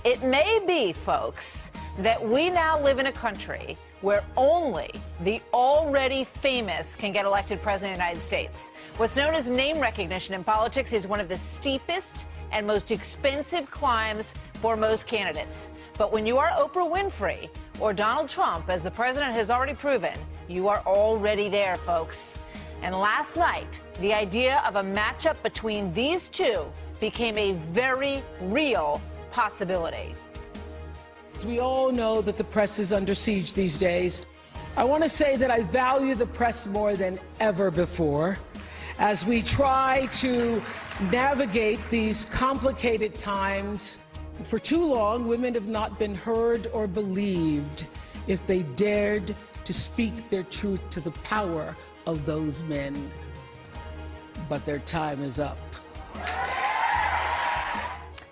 It may be, folks, that we now live in a country where only the already famous can get elected president of the United States. What's known as name recognition in politics is one of the steepest and most expensive climbs for most candidates. But when you are Oprah Winfrey or Donald Trump, as the president has already proven, you are already there, folks. And last night, the idea of a matchup between these two became a very real possibility. We all know that the press is under siege these days. I want to say that I value the press more than ever before as we try to navigate these complicated times. For too long, women have not been heard or believed if they dared to speak their truth to the power of those men. But their time is up.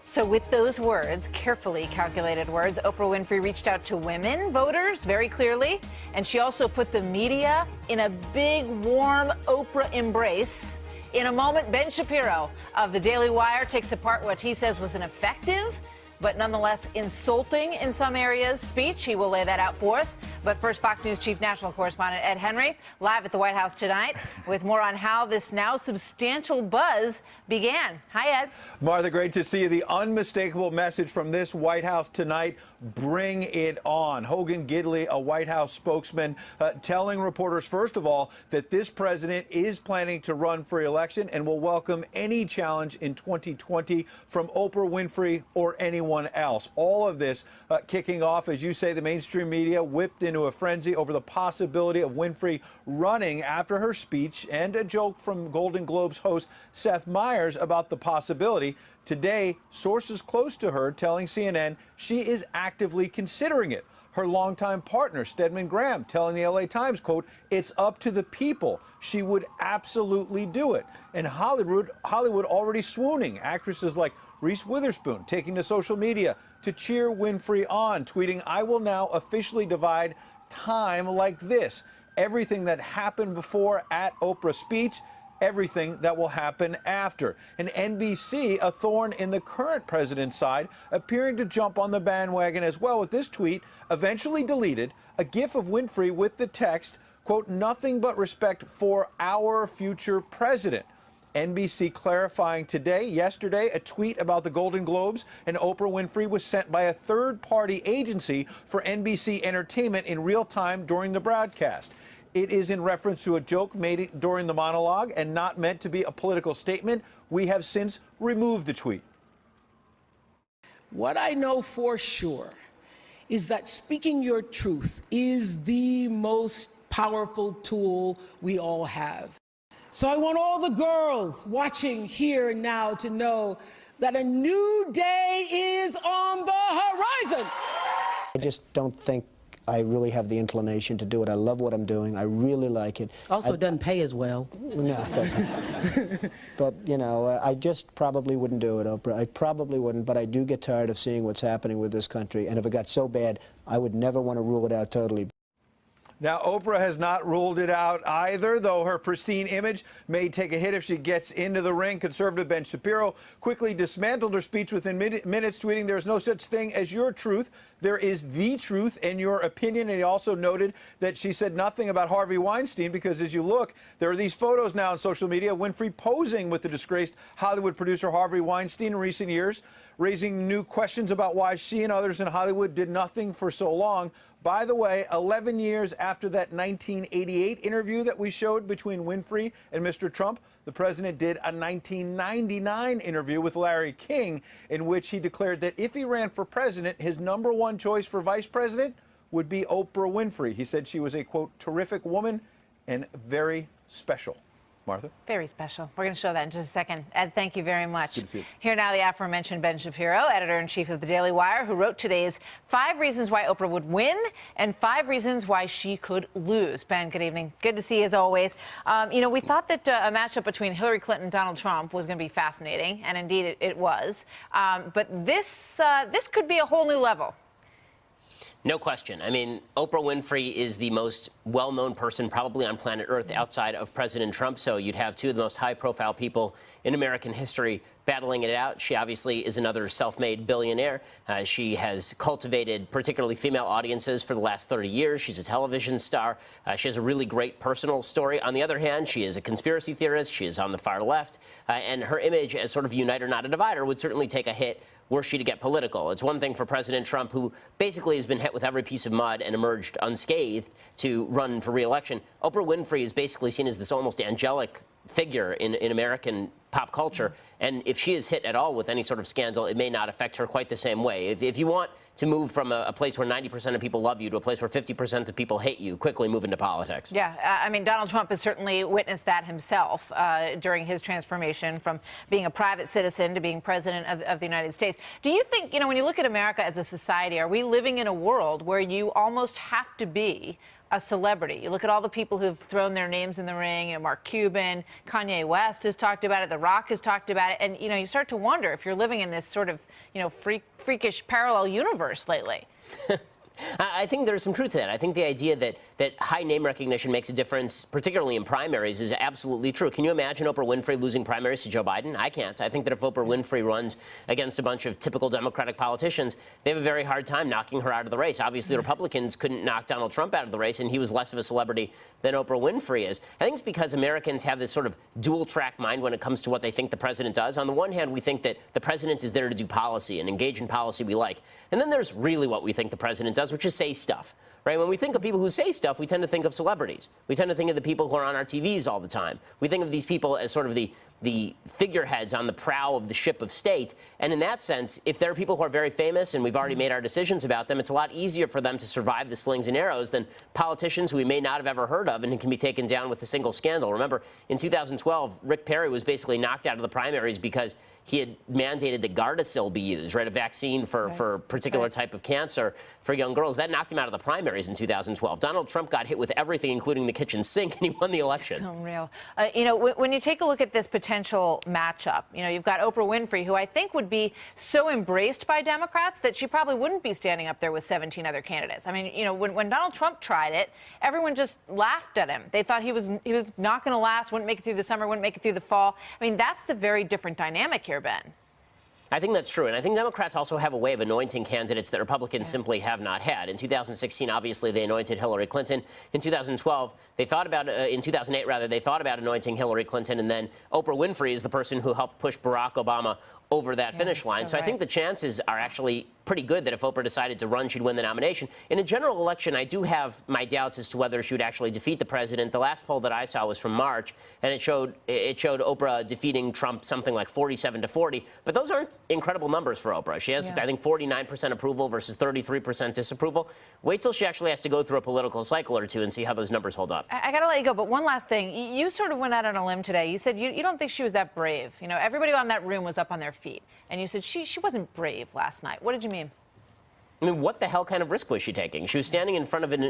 So with those words, carefully calculated words, Oprah Winfrey reached out to women voters very clearly, and she also put the media in a big, warm Oprah embrace. In a moment, Ben Shapiro of the Daily Wire takes apart what he says was an effective, but nonetheless insulting in some areas, speech. He will lay that out for us. But first, Fox News Chief National Correspondent Ed Henry, live at the White House tonight, with more on how this now substantial buzz began. Hi, Ed. Martha, great to see you. The unmistakable message from this White House tonight: bring it on. Hogan Gidley, a White House spokesman, telling reporters, first of all, that this president is planning to run for re-election and will welcome any challenge in 2020 from Oprah Winfrey or anyone else. All of this kicking off, as you say, the mainstream media whipped into a frenzy over the possibility of Winfrey running after her speech and a joke from Golden Globes host Seth Meyers about the possibility. Today, sources close to her telling CNN she is actively considering it. Her longtime partner, Stedman Graham, telling the LA Times, quote, "It's up to the people. She would absolutely do it." And Hollywood already swooning. Actresses like Reese Witherspoon taking to social media to cheer Winfrey on, tweeting, "I will now officially divide time like this. Everything that happened before at Oprah's speech, everything that will happen after." And NBC, a thorn in the current president's side, appearing to jump on the bandwagon as well with this tweet, eventually deleted, a gif of Winfrey with the text, quote, "Nothing but respect for our future president." NBC clarifying yesterday, a tweet about the Golden Globes and Oprah Winfrey was sent by a third-party agency for NBC Entertainment in real time during the broadcast. It is in reference to a joke made during the monologue and not meant to be a political statement. We have since removed the tweet. What I know for sure is that speaking your truth is the most powerful tool we all have. So I want all the girls watching here and now to know that a new day is on the horizon. I just don't think I really have the inclination to do it. I love what I'm doing. I really like it. Also, it doesn't pay as well. No, it doesn't. But, you know, I just probably wouldn't do it, Oprah. I probably wouldn't, but I do get tired of seeing what's happening with this country. And if it got so bad, I would never want to rule it out totally. Now, Oprah has not ruled it out either, though her pristine image may take a hit if she gets into the ring. Conservative Ben Shapiro quickly dismantled her speech within minutes, tweeting, "There's no such thing as your truth. There is the truth and your opinion." And he also noted that she said nothing about Harvey Weinstein because, as you look, there are these photos now on social media, Winfrey posing with the disgraced Hollywood producer Harvey Weinstein in recent years, raising new questions about why she and others in Hollywood did nothing for so long. By the way, 11 years after that 1988 interview that we showed between Winfrey and Mr. Trump, the president did a 1999 interview with Larry King in which he declared that if he ran for president, his #1 choice for vice president would be Oprah Winfrey. He said she was a, quote, "terrific woman and very special." Martha? Very special. We're going to show that in just a second. Ed, thank you very much. Good to see you. Here now, the aforementioned Ben Shapiro, editor-in-chief of the Daily Wire, who wrote today's 5 reasons why Oprah would win and 5 reasons why she could lose. Ben, good evening. Good to see you as always. You know, we thought that a matchup between Hillary Clinton and Donald Trump was going to be fascinating, and indeed it was. But this could be a whole new level. No question. I mean, Oprah Winfrey is the most well-known person probably on planet Earth outside of President Trump. So you'd have two of the most high-profile people in American history battling it out. She obviously is another self-made billionaire. She has cultivated particularly female audiences for the last 30 years. She's a television star. She has a really great personal story. On the other hand, she is a conspiracy theorist. She is on the far left. And her image as sort of uniter, not a divider, would certainly take a hit were she to get political. It's one thing for President Trump, who basically has been hit with every piece of mud and emerged unscathed, to run for re-election. Oprah Winfrey is basically seen as this almost angelic figure in American pop culture. And if she is hit at all with any sort of scandal, it may not affect her quite the same way. If you want to move from a place where 90% of people love you to a place where 50% of people hate you, quickly move into politics. Yeah, I mean, Donald Trump has certainly witnessed that himself during his transformation from being a private citizen to being president of the United States. Do you think, you know, when you look at America as a society, are we living in a world where you almost have to be a celebrity? You look at all the people who've thrown their names in the ring, you know, Mark Cuban, Kanye West has talked about it, The Rock has talked about it, and, you know, you start to wonder if you're living in this sort of, you know, freakish parallel universe lately. I think there's some truth to that. I think the idea that high name recognition makes a difference, particularly in primaries, is absolutely true. Can you imagine Oprah Winfrey losing primaries to Joe Biden? I can't. I think that if Oprah Winfrey runs against a bunch of typical Democratic politicians, they have a very hard time knocking her out of the race. Obviously, Republicans couldn't knock Donald Trump out of the race, and he was less of a celebrity than Oprah Winfrey is. I think it's because Americans have this sort of dual-track mind when it comes to what they think the president does. On the one hand, we think that the president is there to do policy and engage in policy we like. And then there's really what we think the president does, which is say stuff. Right? When we think of people who say stuff, we tend to think of celebrities. We tend to think of the people who are on our TVs all the time. We think of these people as sort of the figureheads on the prow of the ship of state. And in that sense, if there are people who are very famous and we've already made our decisions about them, it's a lot easier for them to survive the slings and arrows than politicians who we may not have ever heard of and who can be taken down with a single scandal. Remember, in 2012, Rick Perry was basically knocked out of the primaries because he had mandated that Gardasil be used, right, a vaccine for a particular type of cancer for young girls. That knocked him out of the primaries in 2012. Donald Trump got hit with everything, including the kitchen sink, and he won the election. It's unreal. You know, when you take a look at this potential matchup, you know, you've got Oprah Winfrey, who I think would be so embraced by Democrats that she probably wouldn't be standing up there with 17 other candidates. I mean, you know, when Donald Trump tried it, everyone just laughed at him. They thought he was not going to last, wouldn't make it through the summer, wouldn't make it through the fall. I mean, that's the very different dynamic here, Ben. I think that's true. And I think Democrats also have a way of anointing candidates that Republicans simply have not had. In 2016, obviously, they anointed Hillary Clinton. In 2012, they thought about, in 2008, rather, they thought about anointing Hillary Clinton. And then Oprah Winfrey is the person who helped push Barack Obama over that finish line. So I think the chances are actually pretty good that if Oprah decided to run, she'd win the nomination. In a general election, I do have my doubts as to whether she would actually defeat the president. The last poll that I saw was from March, and it showed Oprah defeating Trump something like 47-40. But those aren't incredible numbers for Oprah. She has, I think, 49% approval versus 33% disapproval. Wait till she actually has to go through a political cycle or two and see how those numbers hold up. I got to let you go, but one last thing. You sort of went out on a limb today. You said you don't think she was that brave. You know, everybody on that room was up on their feet. And you said she wasn't brave last night. What did you mean? I mean, what the hell kind of risk was she taking? She was standing in front of an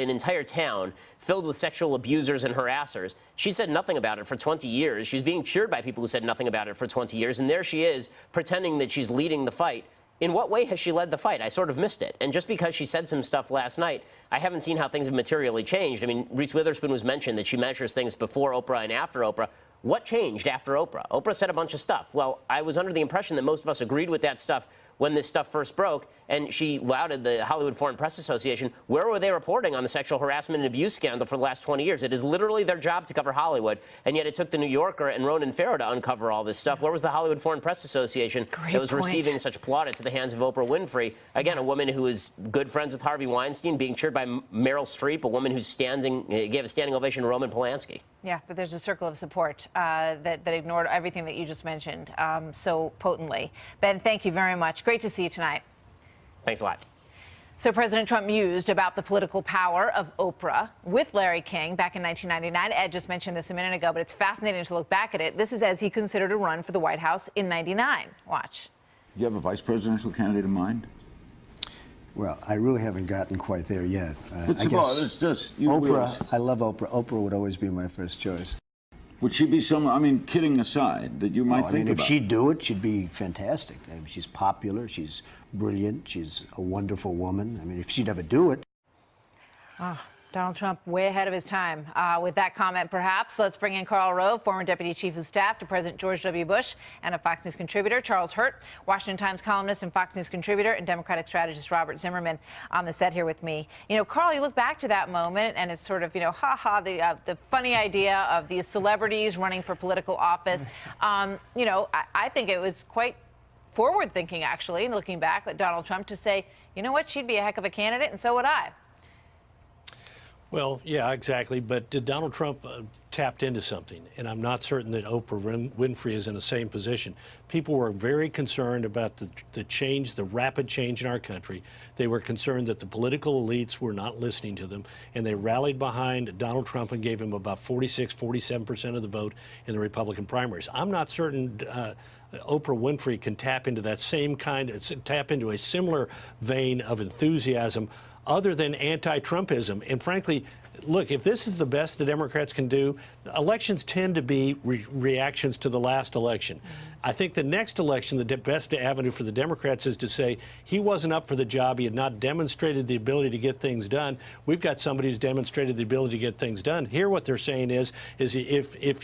entire town filled with sexual abusers and harassers. She said nothing about it for 20 years. She's being cheered by people who said nothing about it for 20 years. And there she is pretending that she's leading the fight. In what way has she led the fight? I sort of missed it. And just because she said some stuff last night, I haven't seen how things have materially changed. I mean, Reese Witherspoon was mentioned that she measures things before Oprah and after Oprah. What changed after Oprah? Oprah said a bunch of stuff. Well, I was under the impression that most of us agreed with that stuff when this stuff first broke, and she lauded the Hollywood Foreign Press Association. Where were they reporting on the sexual harassment and abuse scandal for the last 20 years? It is literally their job to cover Hollywood, and yet it took the New Yorker and Ronan Farrow to uncover all this stuff. Where was the Hollywood Foreign Press Association that was receiving such plaudits at the hands of Oprah Winfrey? Again, a woman who is good friends with Harvey Weinstein, being cheered by Meryl Streep, a woman who's gave a standing ovation to Roman Polanski. Yeah, but there's a circle of support that ignored everything that you just mentioned so potently. Ben, thank you very much. Great to see you tonight. Thanks a lot. So President Trump mused about the political power of Oprah with Larry King back in 1999. Ed just mentioned this a minute ago, but it's fascinating to look back at it. This is as he considered a run for the White House in '99. Watch. Do you have a vice presidential candidate in mind? Well, I really haven't gotten quite there yet. It's just Oprah, I love Oprah. Oprah would always be my first choice. Would she be someone, I mean, kidding aside, that you might think if about? she'd do it, she'd be fantastic. I mean, she's popular, she's brilliant, she's a wonderful woman. I mean, if she'd ever do it. Donald Trump way ahead of his time. With that comment, perhaps, let's bring in Karl Rove, former Deputy Chief of Staff to President George W. Bush and a Fox News contributor, Charles Hurt, Washington Times columnist and Fox News contributor, and Democratic strategist Robert Zimmerman on the set here with me. You know, Karl, you look back to that moment, and it's sort of, you know, the funny idea of these celebrities running for political office. You know, I think it was quite forward-thinking, actually, looking back at Donald Trump to say, you know what, she'd be a heck of a candidate, and so would I. Well, yeah, exactly. But Donald Trump tapped into something, and I'm not certain that Oprah Winfrey is in the same position. People were very concerned about the change, the rapid change in our country. They were concerned that the political elites were not listening to them, and they rallied behind Donald Trump and gave him about 47% of the vote in the Republican primaries. I'm not certain Oprah Winfrey can tap into that same tap into a similar vein of enthusiasm other than anti-Trumpism. And frankly, look, if this is the best the Democrats can do, elections tend to be reactions to the last election. I think the next election, the best avenue for the Democrats is to say he wasn't up for the job. He had not demonstrated the ability to get things done. We've got somebody who's demonstrated the ability to get things done. Here, what they're saying is if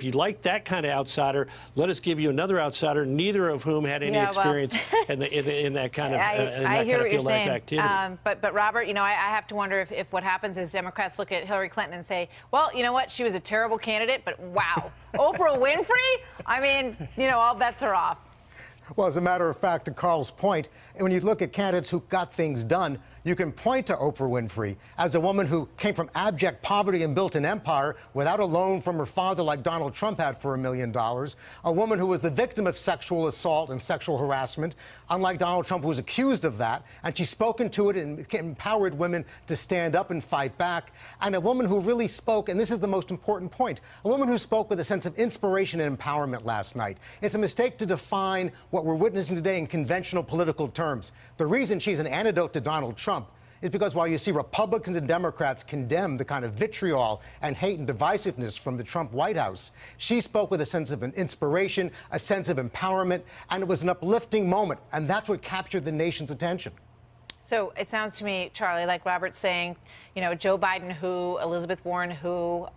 you like that kind of outsider, let us give you another outsider, neither of whom had any experience in that kind of field life activity. But Robert, you know, I have to wonder if what happens is Democrats look at Hillary Clinton and say, well, you know what, she was a terrible candidate, but wow, Oprah Winfrey? I mean, you know, all bets are off. Well, as a matter of fact, to Carl's point, when you look at candidates who got things done, you can point to Oprah Winfrey as a woman who came from abject poverty and built an empire without a loan from her father like Donald Trump had for $1 million, a woman who was the victim of sexual assault and sexual harassment, unlike Donald Trump, who was accused of that, and she's spoken to it and empowered women to stand up and fight back, and a woman who really spoke, and this is the most important point, a woman who spoke with a sense of inspiration and empowerment last night. It's a mistake to define what we're witnessing today in conventional political terms. The reason she's an antidote to Donald Trump is because while you see Republicans and Democrats condemn the kind of vitriol and hate and divisiveness from the Trump White House, she spoke with a sense of an inspiration, a sense of empowerment, and it was an uplifting moment, and that's what captured the nation's attention. So it sounds to me, Charlie, like Robert's saying, you know, Joe Biden who, Elizabeth Warren who,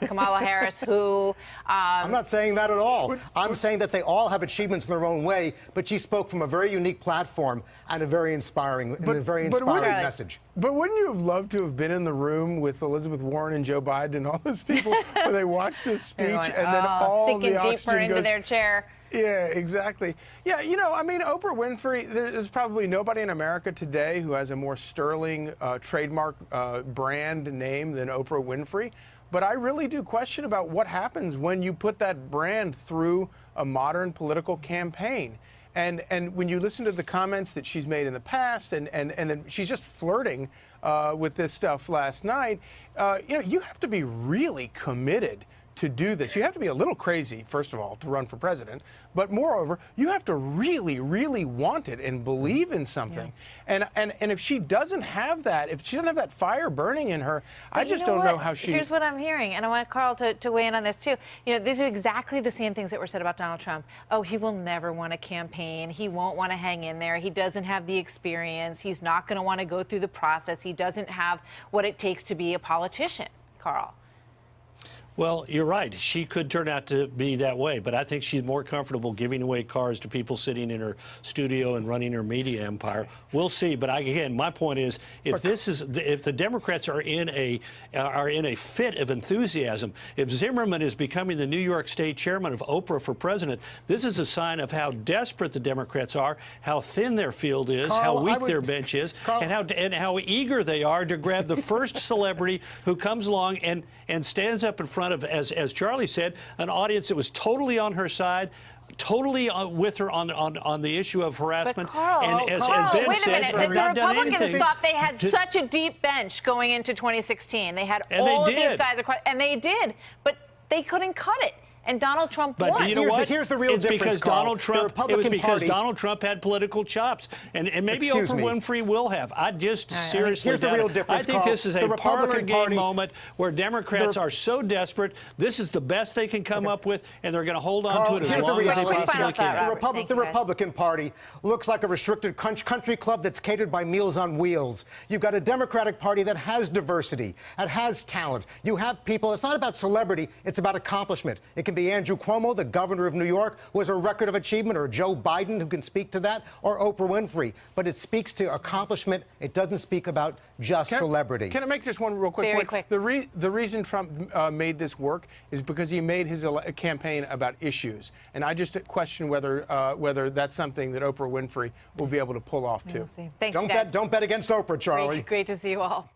Kamala Harris who. I'm not saying that at all. I'm saying that they all have achievements in their own way, but she spoke from a very unique platform and a very inspiring, message. But wouldn't you have loved to have been in the room with Elizabeth Warren and Joe Biden and all those people where they watched this speech and then all the oxygen deeper into goes their chair? Yeah, exactly. Yeah, you know, I mean, Oprah Winfrey, there's probably nobody in America today who has a more sterling trademark brand name than Oprah Winfrey. But I really do question about what happens when you put that brand through a modern political campaign. And when you listen to the comments that she's made in the past, and then she's just flirting with this stuff last night, you know, you have to be really committed to do this. You have to be a little crazy, first of all, to run for president, but moreover, you have to really, really want it and believe in something. Yeah. And if she doesn't have that, if she doesn't have that fire burning in her, I just don't know how she... Here's what I'm hearing, and I want Karl to weigh in on this too. You know, these are exactly the same things that were said about Donald Trump. Oh, he will never want to campaign. He won't want to hang in there. He doesn't have the experience. He's not going to want to go through the process. He doesn't have what it takes to be a politician, Karl. Well, you're right. She could turn out to be that way, but I think she's more comfortable giving away cars to people sitting in her studio and running her media empire. We'll see. But again, my point is, if the Democrats are in a fit of enthusiasm, if Zimmerman is becoming the New York State chairman of Oprah for president, this is a sign of how desperate the Democrats are, how thin their field is, Karl, how weak their bench is, and how eager they are to grab the first celebrity who comes along and stands up in front of, as Charlie said, an audience that was totally on her side, totally with her on the issue of harassment. But Karl, and as Ben wait said, a minute. The Republicans thought they had such a deep bench going into 2016. They had all of these guys across, and they did, but they couldn't cut it. and Donald Trump But won. you know what? Here's the real it's difference, because Carl. Donald Trump. The It was Republican because Party, Donald Trump had political chops, and maybe Excuse Oprah me. Winfrey will have. I just seriously here's the doubt real it. difference, I think Carl. this is The a parlor Republican game Party- moment where Democrats are so desperate. This is the best they can come up with, and they're going to hold on Carl, to it as here's the long as they reality. possibly can. The Republican Party looks like a restricted country club that's catered by Meals on Wheels. You've got a Democratic Party that has diversity, that has talent. You have people. It's not about celebrity. It's about accomplishment. It can be Andrew Cuomo, the governor of New York, who has a record of achievement, or Joe Biden, who can speak to that, or Oprah Winfrey. But it speaks to accomplishment. It doesn't speak about just celebrity. Can I make just one real quick Very point? quick. The reason Trump made this work is because he made his campaign about issues, and I just question whether that's something that Oprah Winfrey will be able to pull off too. We'll see. Thanks, you guys. Don't bet against Oprah, Charlie. Great to see you all.